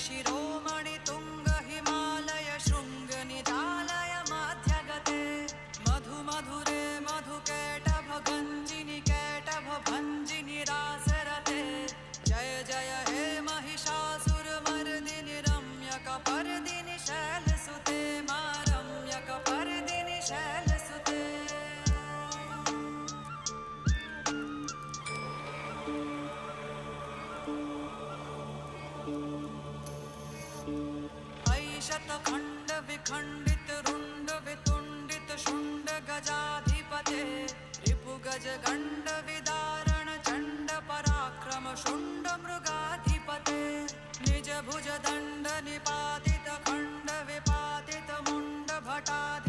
शिरोमणि तुंग हिमालय शृंग निजालय मध्यगते मधु मधुरे मधुकैटभ गंजिनि कैटभ भंजिनि रासरते जय जय हे महिषासुरमर्दिनि रम्यकपर्दिनि शैलसुते मा रम्यकपर्दिनि शैलसुते शतखंड विखंडित रुंड वितुंडित शुंड गजाधिपते रिपु गज गंड विदारण चंड पराक्रम शुंड मृगाधिपते निज भुज दंड निपातित खंड विपातित मुंड भटाधिपते